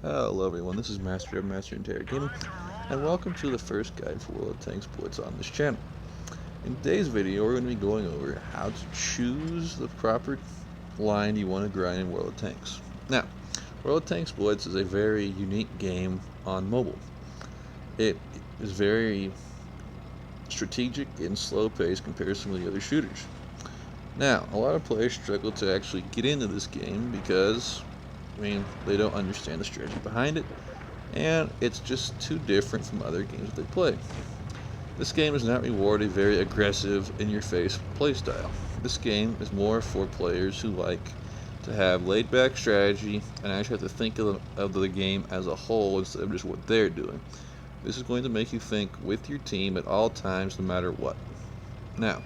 Hello everyone, this is Master of Master Interior Gaming, and welcome to the first guide for World of Tanks Blitz on this channel. In today's video, we're going to be going over how to choose the proper line you want to grind in World of Tanks. Now, World of Tanks Blitz is a very unique game on mobile. It is very strategic and slow-paced compared to some of the other shooters. Now, a lot of players struggle to actually get into this game because they don't understand the strategy behind it, and it's just too different from other games that they play. This game does not reward a very aggressive, in-your-face playstyle. This game is more for players who like to have laid-back strategy and actually have to think of the game as a whole instead of just what they're doing. This is going to make you think with your team at all times, no matter what. Now,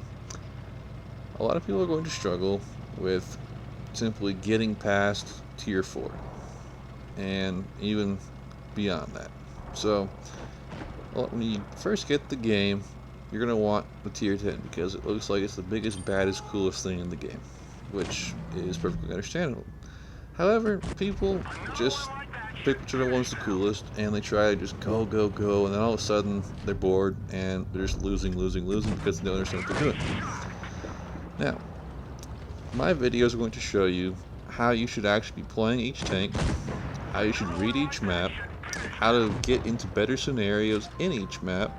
a lot of people are going to struggle with simply getting past Tier 4 and even beyond that. So when you first get the game, you're going to want the Tier 10 because it looks like it's the biggest, baddest, coolest thing in the game, which is perfectly understandable. However, people just pick whichever one's the coolest and they try to just go, and then all of a sudden they're bored and they're just losing because they don't understand what they're doing. Now, my videos are going to show you how you should actually be playing each tank, how you should read each map, how to get into better scenarios in each map,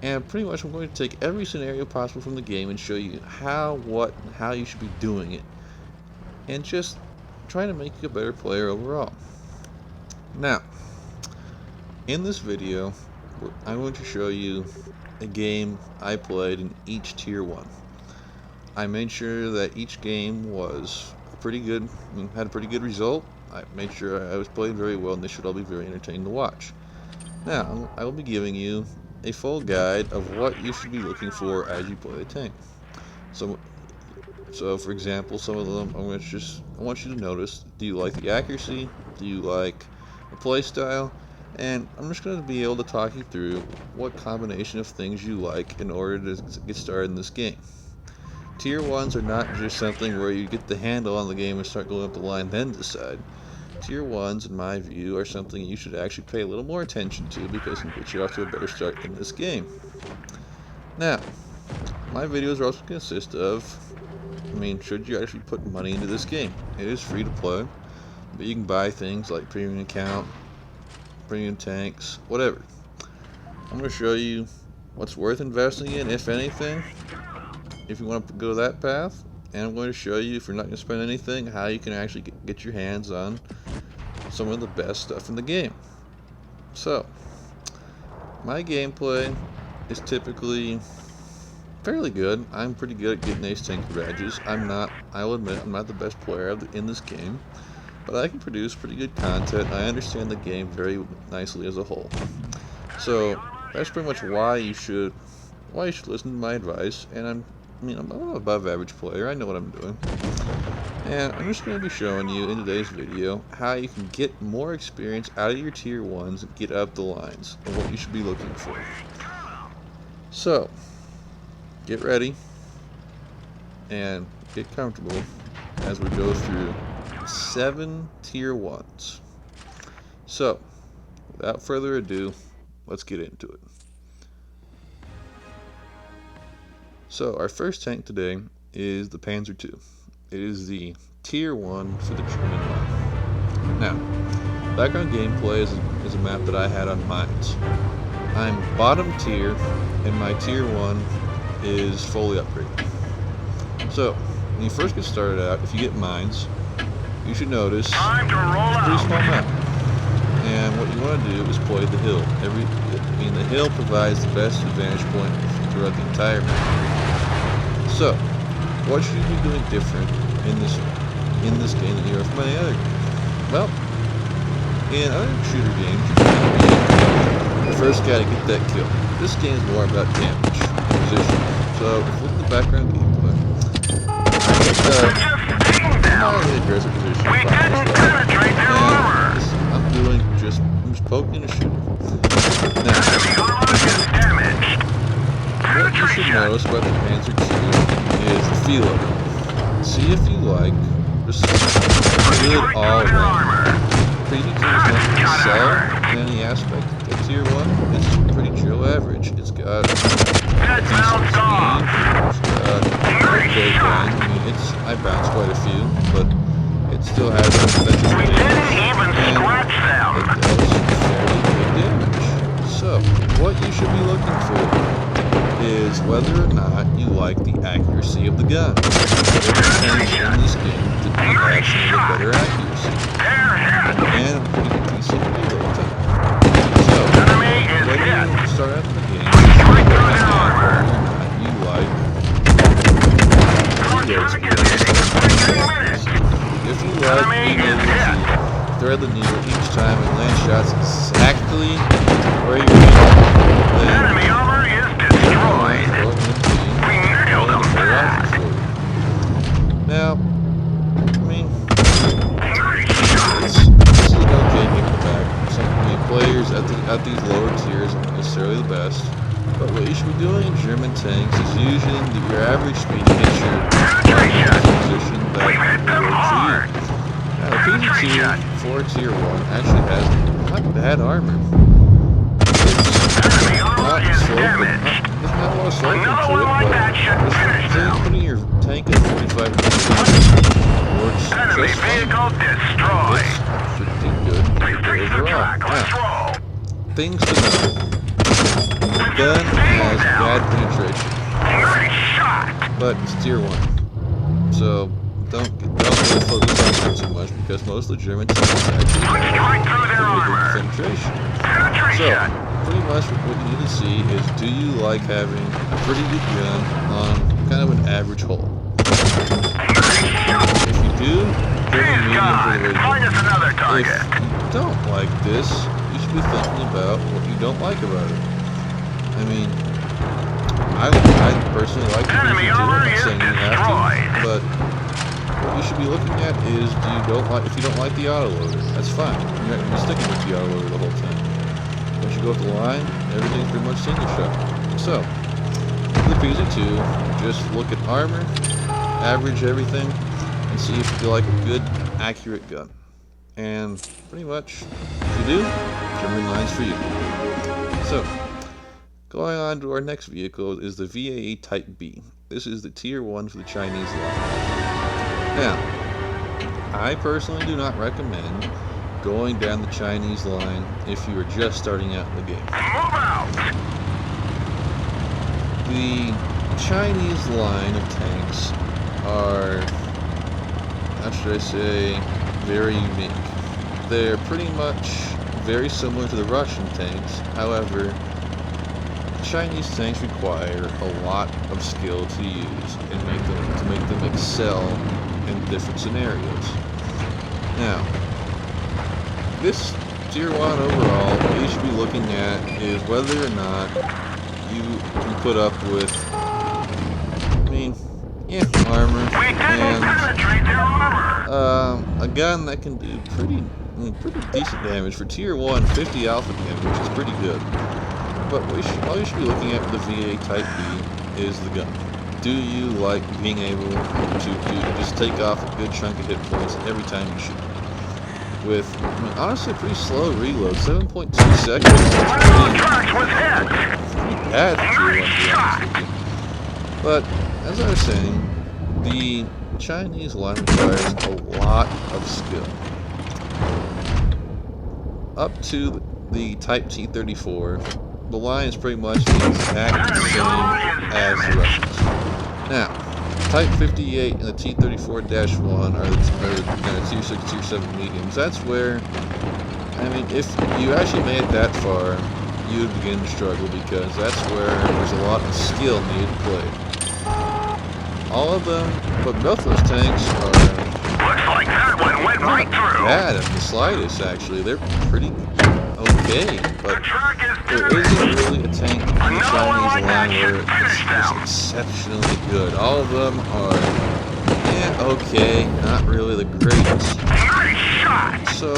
and pretty much I'm going to take every scenario possible from the game and show you how, what, and how you should be doing it, and just try to make you a better player overall. Now, in this video, I'm going to show you a game I played in each Tier 1. I made sure that each game was pretty good, had a pretty good result. I made sure I was playing very well, and they should all be very entertaining to watch. Now, I will be giving you a full guide of what you should be looking for as you play a tank. So for example, some of them I want you to notice: do you like the accuracy? Do you like the play style? And I'm just going to be able to talk you through what combination of things you like in order to get started in this game. Tier 1s are not just something where you get the handle on the game and start going up the line then decide. Tier 1s, in my view, are something you should actually pay a little more attention to because it can get you off to a better start in this game. Now, my videos are also going to consist of, should you actually put money into this game? It is free to play, but you can buy things like premium account, premium tanks, whatever. I'm going to show you what's worth investing in, if anything, if you want to go that path, and I'm going to show you, if you're not going to spend anything, how you can actually get your hands on some of the best stuff in the game. So, my gameplay is typically fairly good. I'm pretty good at getting ace tank badges. I'll admit, I'm not the best player in this game, but I can produce pretty good content. I understand the game very nicely as a whole. So, that's pretty much why you should listen to my advice, and I'm an above average player. I know what I'm doing. And I'm just going to be showing you in today's video how you can get more experience out of your Tier 1s and get up the lines and what you should be looking for. So, get ready and get comfortable as we go through 7 Tier 1s. So, without further ado, let's get into it. So our first tank today is the Panzer II. It is the Tier 1 for the German line. Now, background gameplay is a map that I had on mines. I'm bottom tier, and my Tier 1 is fully upgraded. So, when you first get started out, if you get mines, you should notice it's a pretty small map. And what you want to do is play the hill. The hill provides the best advantage point throughout the entire map. So, what should you be doing different in this game than you are from any other game? Well, in other shooter games, you're the first guy to get that kill. This game is more about damage and position. So, if you look at the background gameplay, I'm not in the aggressive position. I'm just poking and shooting. Now, what you should notice about the Panzer II is the feel of it. See if you like just good all-around PZ2 is nothing to sell in any aspect of Tier 1. It's pretty Joe average. It's got decent speed. It's got okay gun. I mean, I bounced quite a few, but it still has defensive damage, and it does fairly good damage. So, what you should be looking for is whether or not you like the accuracy of the gun. It depends in this game to be actually with better accuracy and a pretty decent reload time. So, whether you start out in the game, whether or not you like reload speed. If you like being able to thread the needle each time and land shots exactly where you're aiming, then enemy armor is destroyed. We nailed them back. Now, I mean, this is an okay paperback. Players at these lower tiers aren't necessarily the best, but what you should be doing in German tanks is using your average speed to get your position that will work for you. Now, the PZ2 for Tier 1 actually has not bad armor. It's not sloping. There's not a lot of sloping to it, but putting your tank at 45 works just fine. It's pretty good overall. Now, things to know. The gun has bad penetration, but it's Tier 1. So don't really focus on that too much because most of the German tanks actually have pretty good penetration. So, pretty much what you need to see is, do you like having a pretty good gun on kind of an average hull? If you do, give a medium for the radio. If you don't like this, you should be thinking about what you don't like about it. I mean, I personally like the PZ2, I'm not saying you have to, but what you should be looking at is, if you don't like the autoloader, that's fine. You're not going to be sticking with the autoloader the whole time. Once you go up the line, everything's pretty much single shot. So, for the PZ2, just look at armor, average everything, and see if you like a good, accurate gun. And pretty much, if you do, German line's for you. So, going on to our next vehicle is the VAA Type B. This is the Tier 1 for the Chinese line. Now, I personally do not recommend going down the Chinese line if you are just starting out in the game. The Chinese line of tanks are, how should I say, very unique. They're pretty much very similar to the Russian tanks. However, Chinese tanks require a lot of skill to use and make them excel in different scenarios. Now, this Tier 1 overall, what you should be looking at is whether or not you can put up with, armor and a gun that can do pretty decent damage. For Tier 1, 50 alpha damage, which is pretty good. But all you should be looking at with the VA Type B is the gun. Do you like being able to just take off a good chunk of hit points every time you shoot? With, honestly, a pretty slow reload, 7.2 seconds. That's pretty bad for Tier 1, to be honest with you. But, as I was saying, the Chinese line requires a lot of skill. Up to the Type T34, the line is pretty much the exact same as the Russians. Now, Type 58 and the T34-1 are the kind of Tier 6, Tier 7 mediums. That's where, if you actually made it that far, you would begin to struggle because that's where there's a lot of skill needed to play. All of them, but both of those tanks are looks like that one went right through. Bad in the slightest, actually. They're pretty okay, but there isn't really a tank in the Chinese line where it's exceptionally good. All of them are, okay, not really the greatest. So,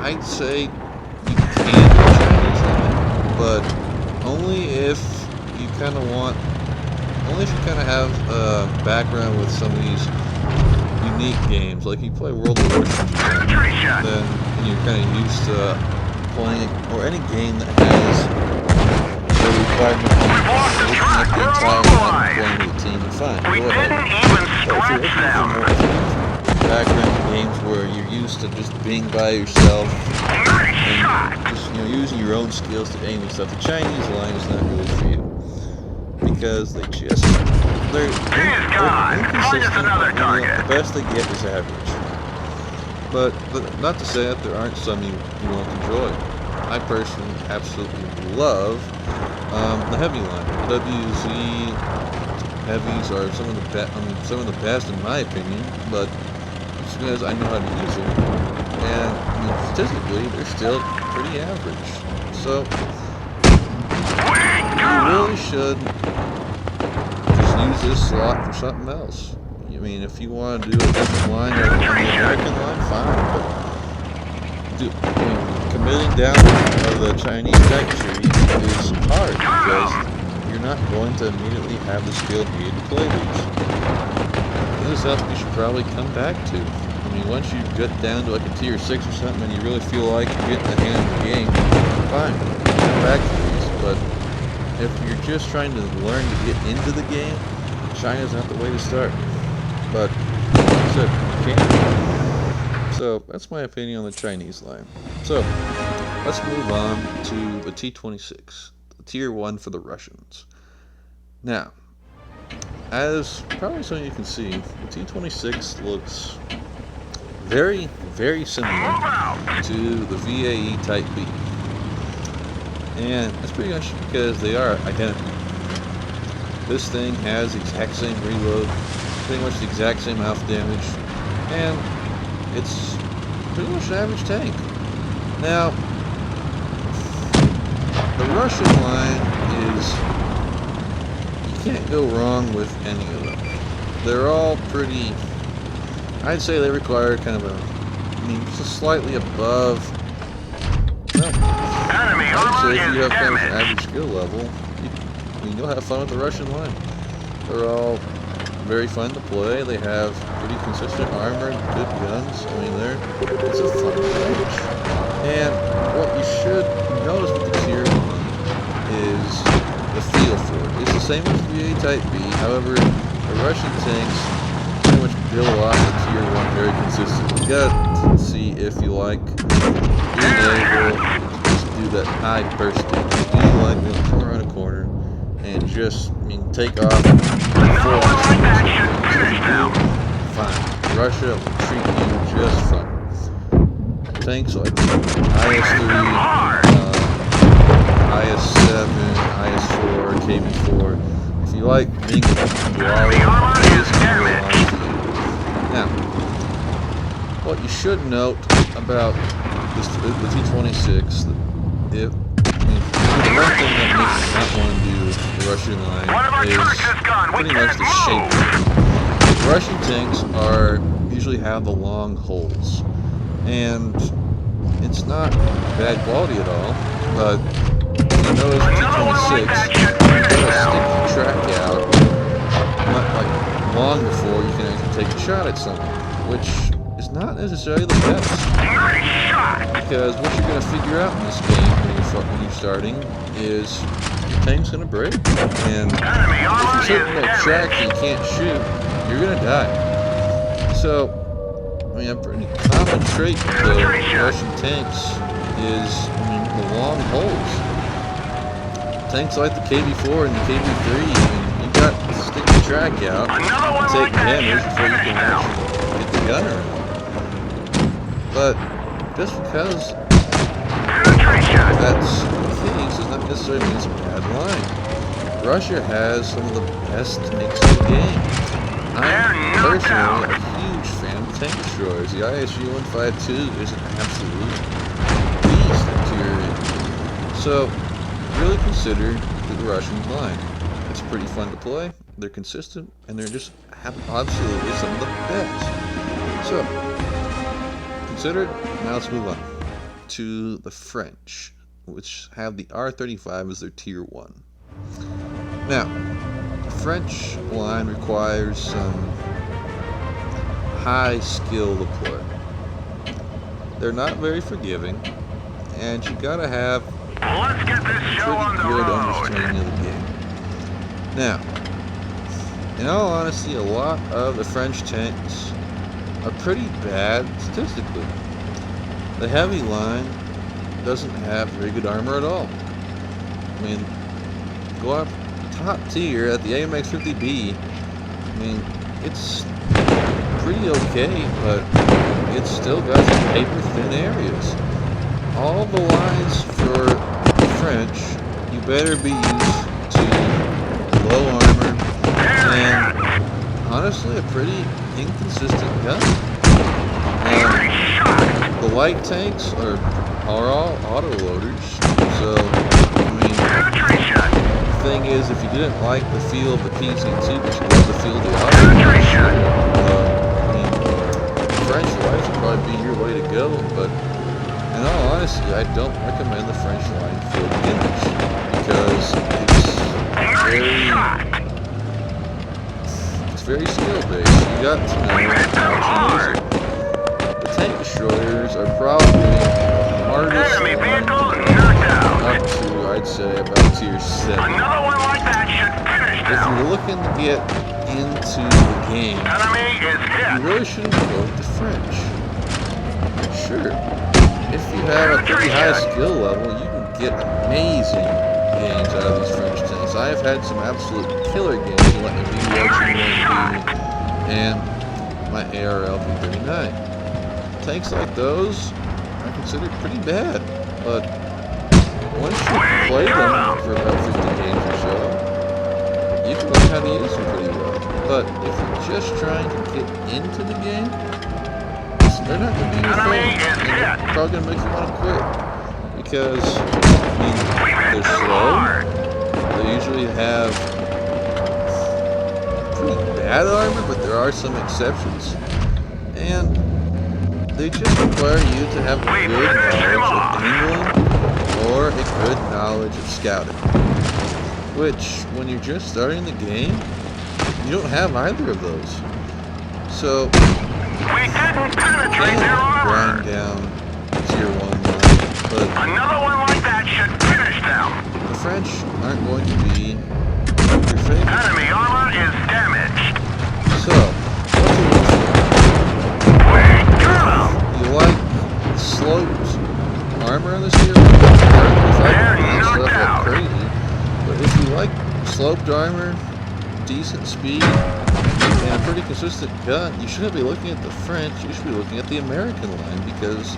I'd say you can do Chinese line, but only if you kind of have a background with some of these unique games. Like you play World of Warships, then you're kind of used to playing, or any game that has the requirement of looking at the entire map and playing with a team, and fine, go ahead. But if you're looking for more background games where you're used to just being by yourself and just using your own skills to aim and stuff, the Chinese line is not really for you, because they're inconsistent. The best they get is average. But not to say that there aren't some you won't enjoy. I personally absolutely love the heavy line. The WZ heavies are some of the best in my opinion, but it's because I know how to use them, and statistically they're still pretty average. So you really should just use this slot for something else. I mean, if you want to do a different line or the American line, fine, but committing down to the Chinese type tree is hard, because you're not going to immediately have the skill needed to play these. This is something you should probably come back to. I mean, once you get down to like a tier 6 or something and you really feel like you're getting the hang of the game, fine, come back to these. But if you're just trying to learn to get into the game, China's not the way to start. But like I said, you can't. So that's my opinion on the Chinese line. So let's move on to the T26, the tier 1 for the Russians. Now, as probably some of you can see, the T26 looks very, very similar to the VAE Type B. And that's pretty much because they are identical. This thing has the exact same reload, pretty much the exact same alpha damage, and it's pretty much an average tank. Now, the Russian line is, you can't go wrong with any of them. They're all pretty, I'd say they require kind of just slightly above, well, I'd say if you have kind of an average skill level, you'll have fun with the Russian line. They're all very fun to play. They have pretty consistent armor and good guns. I mean, it's a fun package. And what you should notice with the tier 1 is the feel for it. It's the same as VA Type B. However, the Russian tanks pretty much build off the tier 1 very consistently. You gotta see if you like being able to just do that high bursting. Do you like being able to turn around a corner and just, take off before fine. Russia will treat you just fine. Tanks like IS-3, IS-7, IS-4, KB-4. If you like being able to this is going to be now, what you should note about the T26, the one thing that makes me not want to do the Russian line is pretty much the shape. Russian tanks usually have the long holes, and it's not bad quality at all, but you notice the T26 stick the track out not like long before you can actually take a shot at something, which is not necessarily the best, because what you're going to figure out in this game when you're starting is your tank's going to break, and if you're sitting in a track and you can't shoot, you're going to die. So, a pretty common trait with the Russian tanks is, the long holes. Tanks like the KB-4 and the KB-3, you've got to stick the track out and take damage before you can actually get the gunner in. But just because that's the case does not necessarily mean it's a bad line. Russia has some of the best tanks in the game. I'm personally a huge fan of tank destroyers. The ISU-152 is an absolute beast in tier 8. So, really consider the Russian line. It's pretty fun to play, they're consistent, and they're just absolutely some of the best. So, consider it. Now let's move on to the French, which have the R35 as their tier 1. Now, the French line requires some high skill to play. They're not very forgiving, and you gotta have Let's get this a show on pretty the good road. understanding of the game. Now, in all honesty, a lot of the French tanks are pretty bad statistically. The heavy line doesn't have very good armor at all. I mean, go up top tier at the AMX 50B. I mean, it's pretty okay, but it's still got some paper thin areas. All the lines for the French, you better be used to low armor and honestly a pretty inconsistent gun. The light tanks are all autoloaders, so I mean, the thing is, if you didn't like the feel of the PC2, but you love the feel of the autoloaders, I mean, French lights would probably be your way to go. But in all honesty, I don't recommend the French line for beginners because it's very skill based. You got to know how to use it. The tank destroyers are probably the hardest line to up to, I'd say, about tier 7. Another one like that should finish If them. you're looking to get into the game, Enemy is you hit. really shouldn't go with the French. Sure, if you have a pretty high skill level, you can get amazing games out of these French tanks. I have had some absolute killer games like the WOT and my ARL P39. Tanks like those are considered pretty bad, but once you play them for about 50 games or so, you can learn how to use them pretty well. But if you're just trying to get into the game, they're not going to be your friend. They're probably going to make you want to quit. Because, I mean, they're slow. They usually have pretty bad armor, but there are some exceptions. And they just require you to have a good knowledge of England or a good knowledge of scouting. Which, when you're just starting the game, you don't have either of those. So, We didn't penetrate their armor. grind down tier 1 line, but Another one like that should finish them. the French aren't going to be your favorite. Enemy armor is damaged. So, what's a win for? We got 'em. You like sloped armor on this tier 1? They're knocked out. like crazy. But if you like sloped armor, decent speed, and a pretty consistent gun, you shouldn't be looking at the French, you should be looking at the American line, because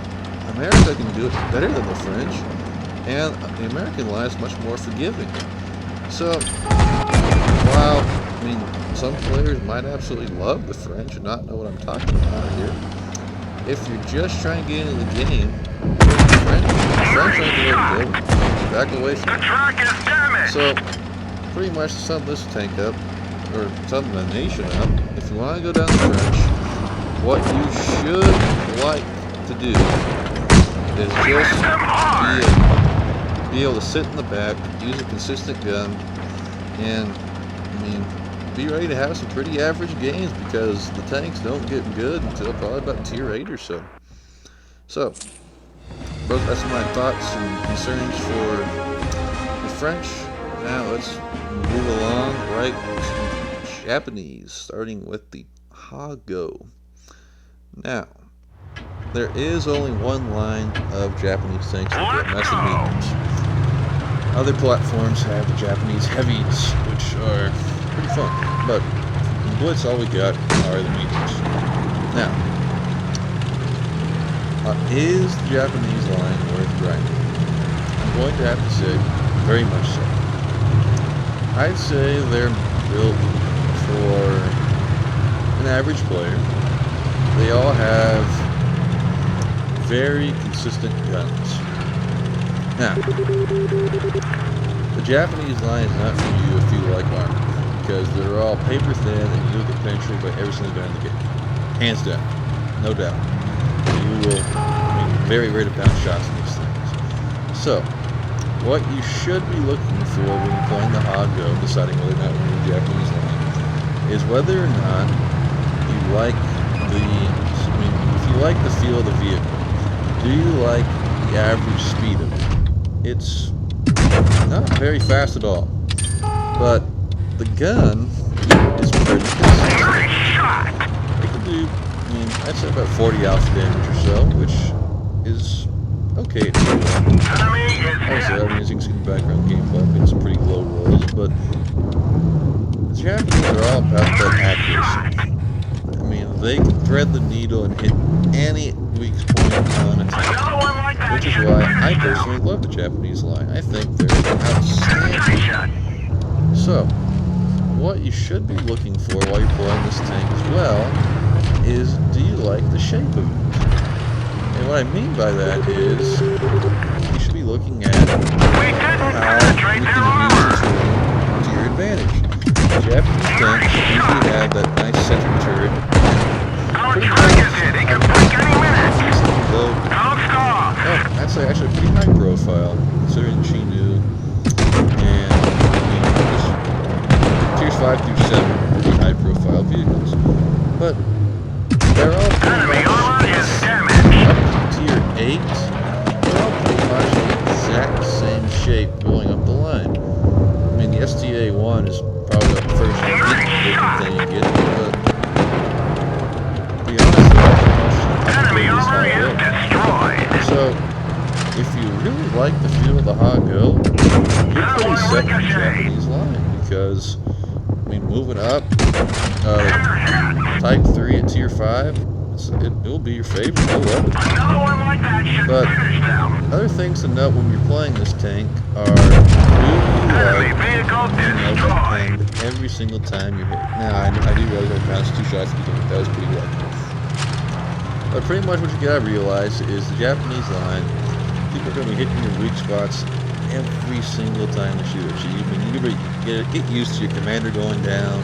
America can do it better than the French, and the American line is much more forgiving. So, while, I mean, some players might absolutely love the French and not know what I'm talking about here, if you're just trying to get into the game, the French ain't the way to go. Back away from The it. track is damaged. So, pretty much to sum this tank up, or sum the nation up, if you want to go down the French, what you should like to do is just be able to sit in the back, use a consistent gun, and, I mean, be ready to have some pretty average games because the tanks don't get good until probably about tier 8 or so. So, that's my thoughts and concerns for the French. Now let's move along right to Japanese, starting with the Hago. Now, there is only one line of Japanese tanks that get massive mediums. Other platforms have the Japanese heavies, which are pretty fun, but in Blitz all we got are the mediums. Now, is the Japanese line worth grinding? I'm going to have to say, very much so. I'd say they're built for an average player. They all have very consistent guns. Now, the Japanese line is not for you if you like armor, because they're all paper thin and you'll get penetrated by every single gun in the game. Hands down, no doubt. You will, very rare to bounce shots in these things. So, what you should be looking for when you're playing the Hago, deciding whether or not you're in the Japanese line, is whether or not you like I mean, if you like the feel of the vehicle, do you like the average speed of it? It's not very fast at all, but the gun is pretty consistent. It can do, I mean, I'd say about 40 alpha damage or so, which is okay at tier 1. Also, I mean, as you can see in the background gameplay, I mean, it's pretty low rolls, but the Japanese are all about that accuracy. I mean, they can thread the needle and hit any weak point on a tank, which is why I personally love the Japanese line. I think they're outstanding. So, what you should be looking for while you're playing this tank as well is, do you like the shape of it? And what I mean by that is, you should be looking at how you can use the terrain to your advantage. Japanese tanks usually have that nice center turret, pretty low, I'd say actually pretty high profile, considering Chinu and tiers 5 through 7, pretty high profile vehicles. But they're all pretty much up to tier 8, they're all pretty much the exact same shape going up the line. I mean, the STA-1 is probably the first looking thing you get, but to be honest, so if you really like the feel of the Ha-Go, you're pretty set for the Japanese line, because I mean, moving up Type 3 at tier 5, it'll be your favorite, you'll love it. But other things to note when you're playing this tank are, do you like every single time you hit? Now, I do realize I bounced 2 shots at the beginning, that was pretty lucky. But pretty much what you gotta realize is the Japanese line, people are gonna be hitting your weak spots every single time they shoot. So you get used to your commander going down,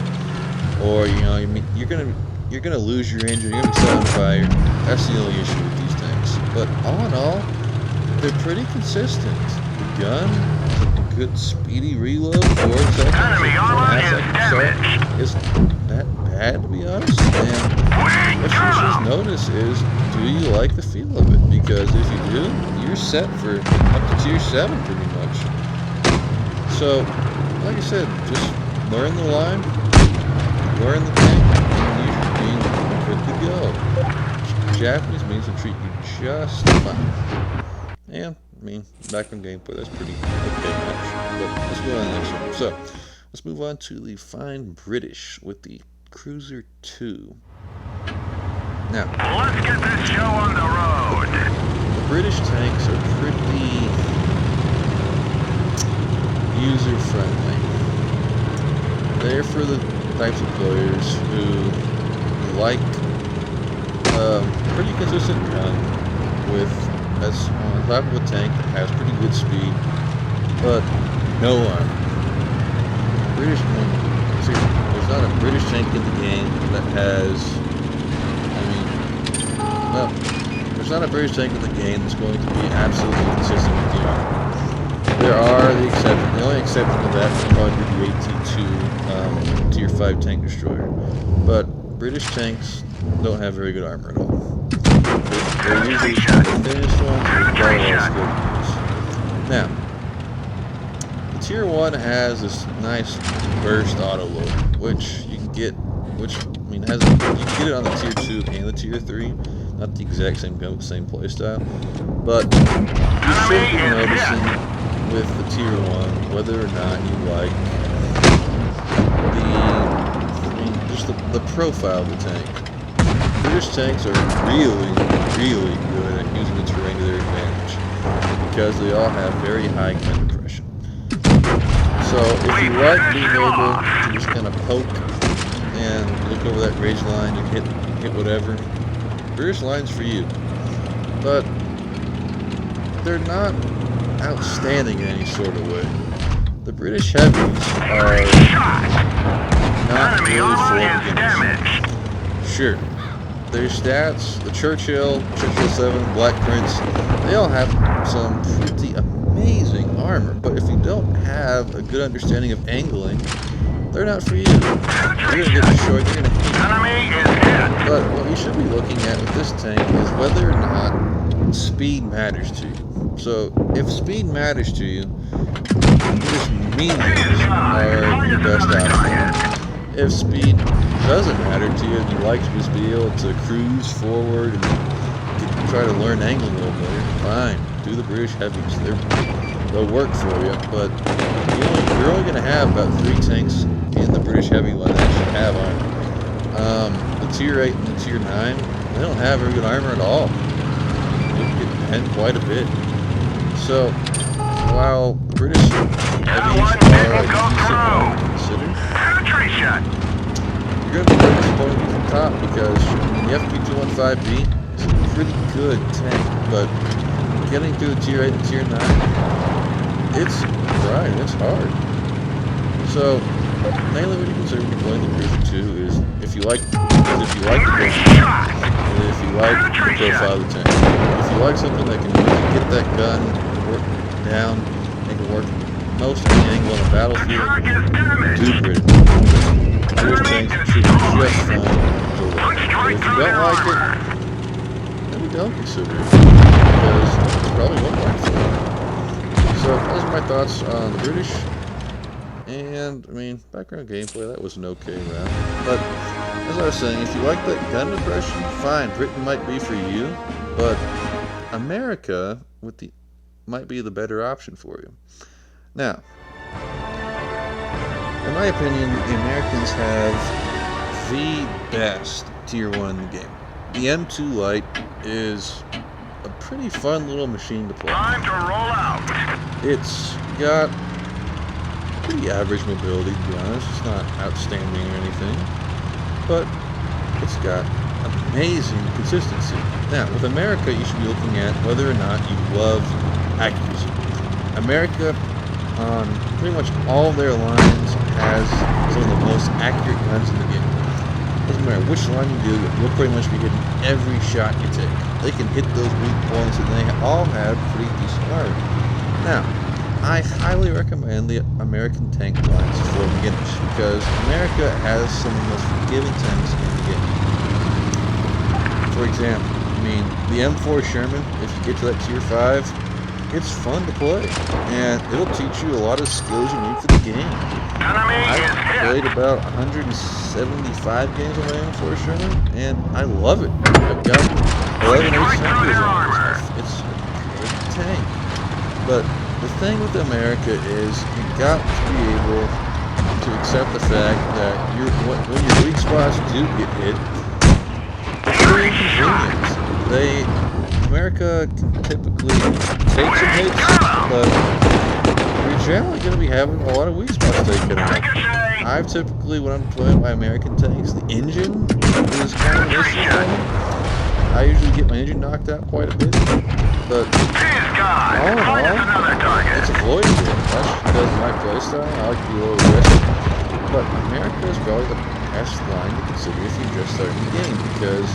or you're gonna lose your engine, you're gonna be set on fire. That's the only issue with these tanks. But all in all, they're pretty consistent. The gun is a good speedy reload, 4 seconds, 4.5 seconds, so it's not bad to be honest. And what you should notice is, do you like the feel of it? Because if you do, you're set for up to tier 7 pretty much. So, like I said, just learn the line, learn the tank, and you should be good to go. Japanese means to treat you just fine. And, I mean, back on gameplay, that's pretty okay much. But let's go on to the next one. So, let's move on to the fine British with the Cruiser 2. Now, let's get this show on the road. The British tanks are pretty user-friendly. They're for the types of players who like pretty consistent gun with that's on top of a tank that has pretty good speed, but no armor. British, there's not a British tank in the game that has, there's not a British tank in the game that's going to be absolutely consistent with the armor. There are the exceptions. The only exception to that would probably be the AT-2 tier 5 tank destroyer. But British tanks don't have very good armor at all. They're usually the thinnest ones and they're quite well skilled to use. Now, the tier 1 has this nice burst auto load, which you can get, you can get it on the tier 2 and the tier 3. Not the exact same gun with the same playstyle, but you should be noticing with the tier 1 whether or not you like just the profile of the tank. British tanks are really, really good at using the terrain to their advantage because they all have very high gun depression. So if you like being able to just kind of poke and look over that ridge line and hit whatever, British line's for you. But they're not outstanding in any sort of way. The British heavies are not really for beginners. Sure, their stats, the Churchill 7, Black Prince, they all have some pretty amazing armor, but if you don't have a good understanding of angling, they're not for you. You're gonna get destroyed, you're gonna hate it. But what you should be looking at with this tank is whether or not speed matters to you. So, if speed matters to you, just mediums are your best option. If speed doesn't matter to you and you like to just be able to cruise forward and try to learn angling a little better, fine. Do the British heavies. They'll work for you, but you're only going to have about 3 tanks in the British heavy line that you have on. The Tier 8 and the Tier 9, they don't have very good armor at all. It can depend quite a bit. So, while the British heavies are a decent one to consider, you're going to be very disappointed from top because the FQ-215B is a pretty good tank, but getting through the Tier 8 and Tier 9, it's grind, it's hard. So, mainly what you consider when you're playing the Cruiser 2 is if you like the gun, and if you like the profile of the tank. If you like something that can really get that gun, work down, and can work most of the angle on the battlefield, do British. British tanks should be just fine to work. But if you don't like it, maybe don't consider it, because it's probably won't work for you. So, those are my thoughts on the British. And, I mean, background gameplay, that was an okay round. But, as I was saying, if you like that gun depression, fine, Britain might be for you. But, America might be the better option for you. Now, in my opinion, the Americans have the best Tier 1 in the game. The M2 Lite is a pretty fun little machine to play. Time to roll out. It's got pretty average mobility, to be honest. It's not outstanding or anything, but it's got amazing consistency. Now, with America, you should be looking at whether or not you love accuracy. America, on pretty much all their lines, has some of the most accurate guns in the game. Doesn't matter which line you do, you'll pretty much be hitting every shot you take. They can hit those weak points, and they all have pretty decent armor. Now, I highly recommend the American tank lines for beginners, because America has some of the most forgiving tanks in the game. For example, I mean, the M4 Sherman, if you get to that Tier 5, it's fun to play, and it'll teach you a lot of skills you need for the game. I've played about 175 games on my M4 Sherman, and I love it. I've got 11 8 on it. It's a good tank. But the thing with America is you got to be able to accept the fact that when your weak spots do get hit, it's very inconvenient. America can typically take some hits, but you're generally going to be having a lot of weak spots taken out. I've typically, when I'm playing my American tanks, the engine is kind of an issue for me. I usually get my engine knocked out quite a bit, but all in all, it's avoidable. That's because of my playstyle. I like to be a little aggressive, but America is probably the best line to consider if you're just starting the game, because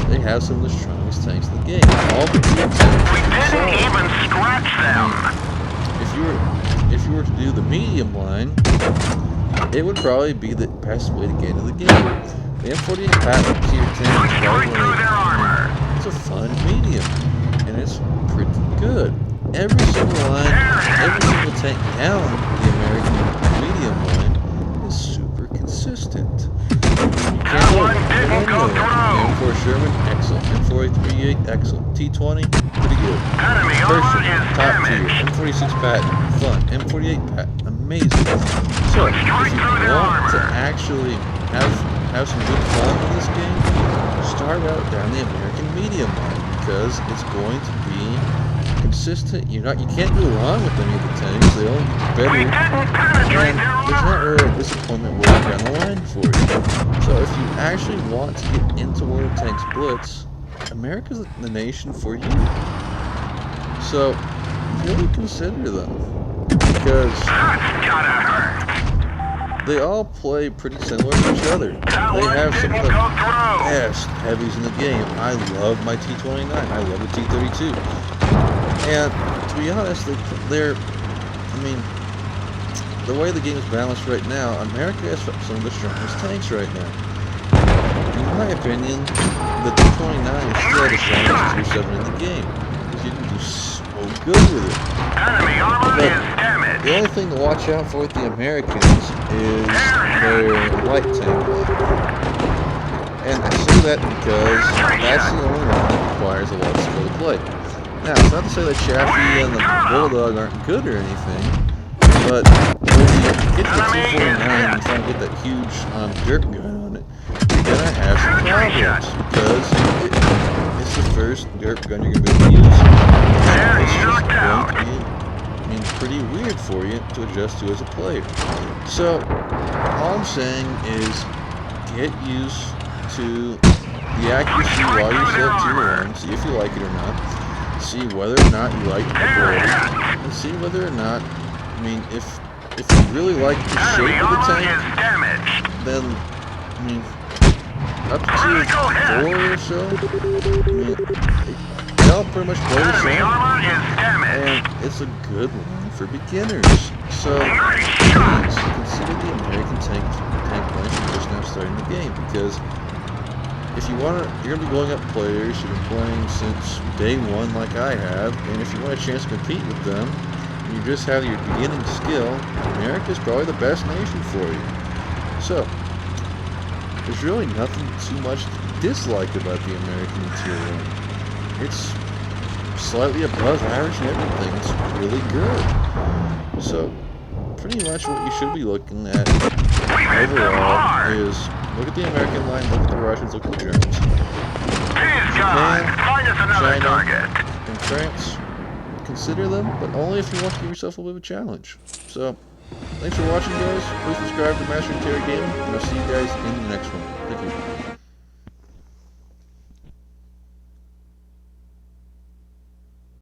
they have some of the strongest tanks in the game. All the tier tanks. We didn't even scratch them. If you were to do the medium line, it would probably be the best way to get into the game. The M48 Patent Tier 10 is probably it's a fun medium, and it's pretty good. Every single line, every single tank down the American medium line is super consistent. You can't go wrong. M4 Sherman, excellent. M4A38, excellent. T20, pretty good. Pershing, top tier. M46 Patent, fun. M48 Patent, amazing. So, if you want to actually have some good fun in this game, start out down the American medium line, because it's going to be consistent. You can't go wrong with any of the tanks. They all get better, and there's not really a disappointment way down the line for you. So if you actually want to get into World of Tanks Blitz, America's the nation for you. So really consider them, because they all play pretty similar to each other. They have some of the best heavies in the game. I love my T29. I love the T32. And to be honest, the way the game is balanced right now, America has some of the strongest tanks right now. in my opinion, the T29 is still the strongest Tier 7 in the game. Because you can do so good with it. Enemy armor But is damaged. the only thing to watch out for with the Americans is their light tank line. And I say that because that's the only one that requires a lot of skill to play. Now, it's not to say that Chaffee and the Bulldog aren't good or anything, but when you get to the T49 and you finally get that huge dirt gun on it, you're gonna have some problems because it's the first dirt gun you're gonna be able to use. And it's just going to be, pretty weird for you to adjust to as a player. So, all I'm saying is get used to the accuracy while you're still at Tier 1, see if you like it or not, see whether or not you like the ability, and see whether or not, if you really like the shape of the tank, then, up to Tier 4 or so, they all pretty much play the same, and it's a good one for beginners. So, please consider the American tank playing for just now starting the game, because if you want to, you're going to be going up players who've been playing since day one like I have, and if you want a chance to compete with them, and you just have your beginning skill, America's probably the best nation for you. So, there's really nothing too much to dislike about the American Tier 1. It's slightly above average and everything. It's really good. So, pretty much what you should be looking at overall is look at the American line, look at the Russians, look at the Germans. Japan, China, and France, consider them, but only if you want to give yourself a little bit of a challenge. So, thanks for watching, guys. Please subscribe to Mastering Terror Gaming, and I'll see you guys in the next one. Thank you.